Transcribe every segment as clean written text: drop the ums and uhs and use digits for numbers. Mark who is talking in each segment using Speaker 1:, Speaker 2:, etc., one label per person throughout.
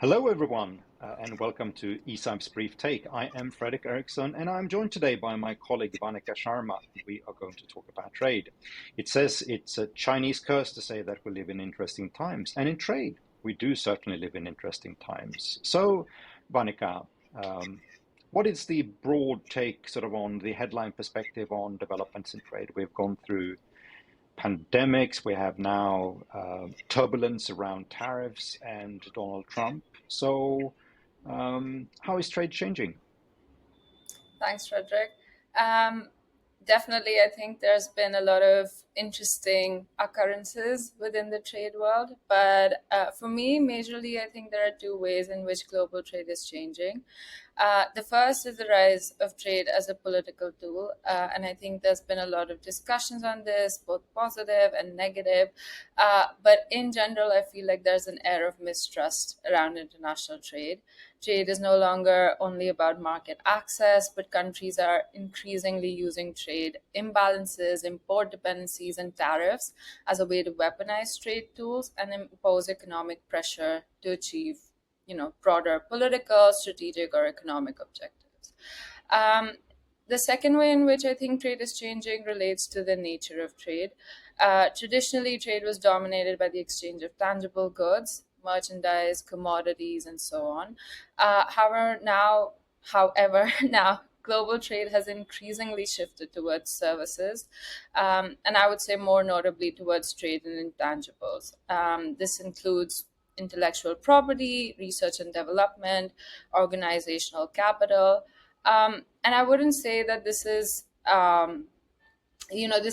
Speaker 1: Hello, everyone, and welcome to eSIM's Brief Take. I am Fredrik Erixon, and I'm joined today by my colleague Vanika Sharma. We are going to talk about trade. It says it's a Chinese curse to say that we live in interesting times, and in trade, we do certainly live in interesting times. So, Vanika, what is the broad take sort of on the headline perspective on developments in trade? We've gone through pandemics. We have now turbulence around tariffs and Donald Trump. So, how is trade changing?
Speaker 2: Thanks, Fredrik. Um, Definitely, I think there's been a lot of interesting occurrences within the trade world. But for me, majorly, I think there are two ways in which global trade is changing. The first is the rise of trade as a political tool. And I think there's been a lot of discussions on this, both positive and negative. But in general, I feel like there's an air of mistrust around international trade. Trade is no longer only about market access, but countries are increasingly using trade imbalances, import dependencies, and tariffs as a way to weaponize trade tools and impose economic pressure to achieve, broader political, strategic, or economic objectives. Um, the second way in which I think trade is changing relates to the nature of trade. Traditionally, trade was dominated by the exchange of tangible goods, merchandise, commodities, and so on. However, now global trade has increasingly shifted towards services, and I would say more notably towards trade in intangibles. This includes intellectual property, research and development, organizational capital. And I wouldn't say that this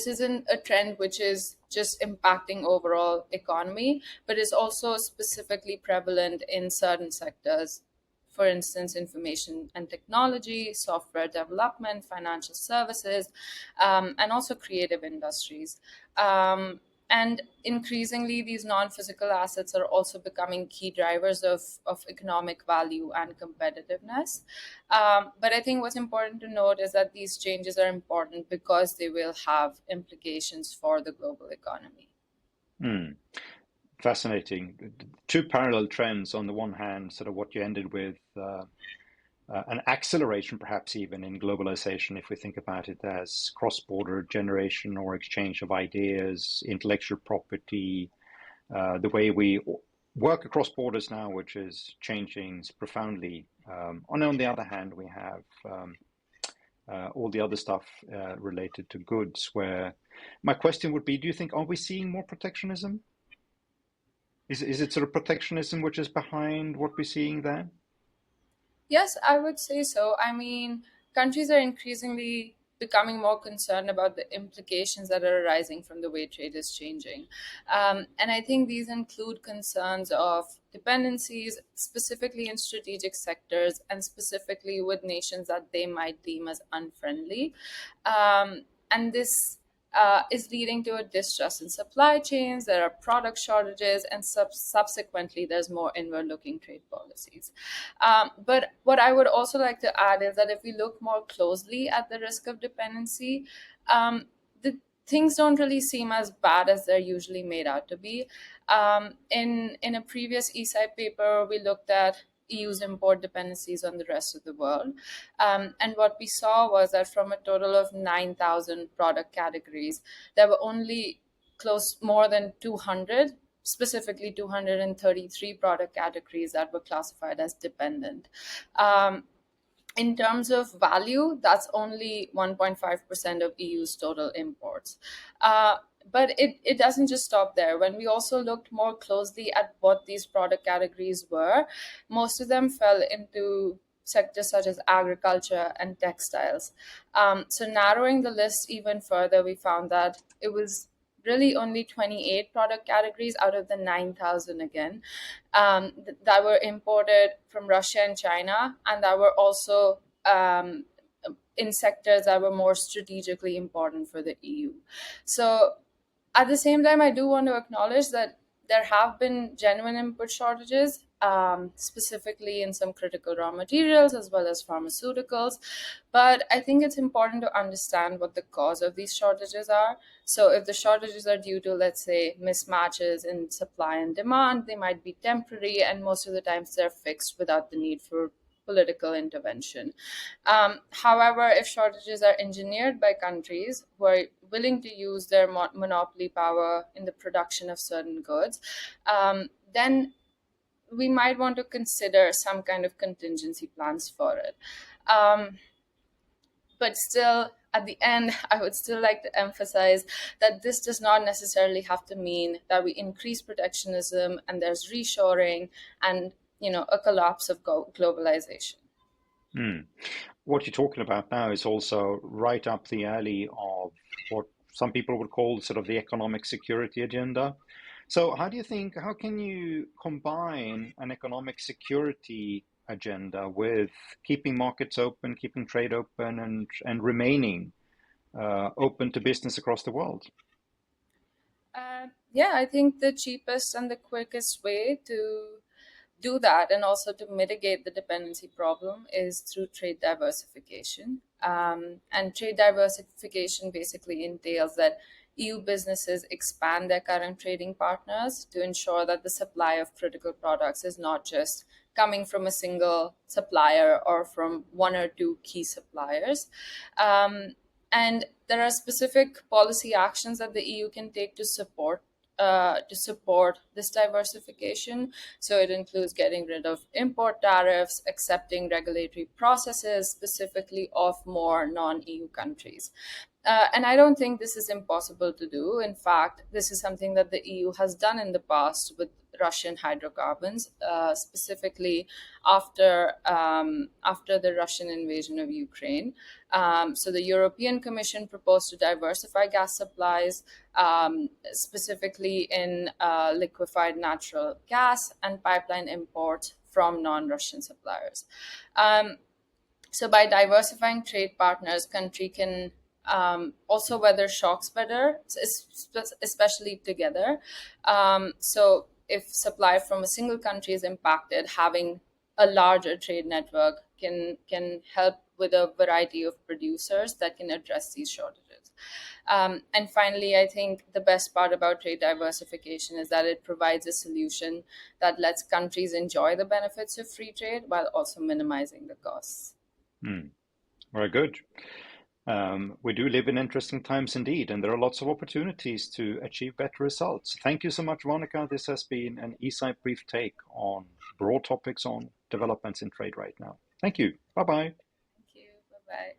Speaker 2: isn't a trend which is just impacting overall economy, but is also specifically prevalent in certain sectors. For instance, information and technology, software development, financial services, and also creative industries. And increasingly, these non-physical assets are also becoming key drivers of economic value and competitiveness. But I think what's important to note is that these changes are important because they will have implications for the global economy.
Speaker 1: Hmm. Fascinating. Two parallel trends. On the one hand, sort of what you ended with, an acceleration, perhaps even in globalization, if we think about it as cross-border generation or exchange of ideas, intellectual property, the way we work across borders now, which is changing profoundly. And on the other hand, we have all the other stuff related to goods, where my question would be, do you think, are we seeing more protectionism? Is it sort of protectionism which is behind what we're seeing there?
Speaker 2: Yes, I would say so. I mean, countries are increasingly becoming more concerned about the implications that are arising from the way trade is changing. And I think these include concerns of dependencies, specifically in strategic sectors and specifically with nations that they might deem as unfriendly. And this is leading to a distrust in supply chains. There are product shortages, and subsequently, there's more inward looking trade policies. But what I would also like to add is that if we look more closely at the risk of dependency, the things don't really seem as bad as they're usually made out to be. In a previous eSci paper, we looked at EU's import dependencies on the rest of the world. And what we saw was that from a total of 9,000 product categories, there were only more than 200, specifically 233 product categories that were classified as dependent. In terms of value, that's only 1.5% of EU's total imports. But it doesn't just stop there. When we also looked more closely at what these product categories were, most of them fell into sectors such as agriculture and textiles. So narrowing the list even further, we found that it was really only 28 product categories out of the 9,000 again that were imported from Russia and China, and that were also in sectors that were more strategically important for the EU. So at the same time, I do want to acknowledge that there have been genuine input shortages, specifically in some critical raw materials as well as pharmaceuticals. But I think it's important to understand what the cause of these shortages are. So if the shortages are due to, let's say, mismatches in supply and demand, they might be temporary, and most of the times they're fixed without the need for political intervention. However, if shortages are engineered by countries who are willing to use their monopoly power in the production of certain goods, then we might want to consider some kind of contingency plans for it. But still, at the end, I would still like to emphasize that this does not necessarily have to mean that we increase protectionism and there's reshoring and a collapse of globalization.
Speaker 1: What you're talking about now is also right up the alley of what some people would call sort of the economic security agenda. So how can you combine an economic security agenda with keeping markets open, keeping trade open, and remaining open to business across the world?
Speaker 2: Yeah, I think the cheapest and the quickest way to do that and also to mitigate the dependency problem is through trade diversification. And trade diversification basically entails that EU businesses expand their current trading partners to ensure that the supply of critical products is not just coming from a single supplier or from one or two key suppliers. And there are specific policy actions that the EU can take to support this diversification. So it includes getting rid of import tariffs, accepting regulatory processes specifically of more non-EU countries. And I don't think this is impossible to do. In fact, this is something that the EU has done in the past with Russian hydrocarbons, specifically after the Russian invasion of Ukraine. So the European Commission proposed to diversify gas supplies, specifically in liquefied natural gas and pipeline imports from non-Russian suppliers. So by diversifying trade partners, country can also weather shocks better, especially together. So if supply from a single country is impacted, having a larger trade network can help with a variety of producers that can address these shortages. And finally, I think the best part about trade diversification is that it provides a solution that lets countries enjoy the benefits of free trade while also minimizing the costs.
Speaker 1: Very good. We do live in interesting times indeed, and there are lots of opportunities to achieve better results. Thank you so much, Vanika. This has been an eSight brief take on broad topics on developments in trade right now. Thank you. Bye-bye.
Speaker 2: Thank you. Bye-bye.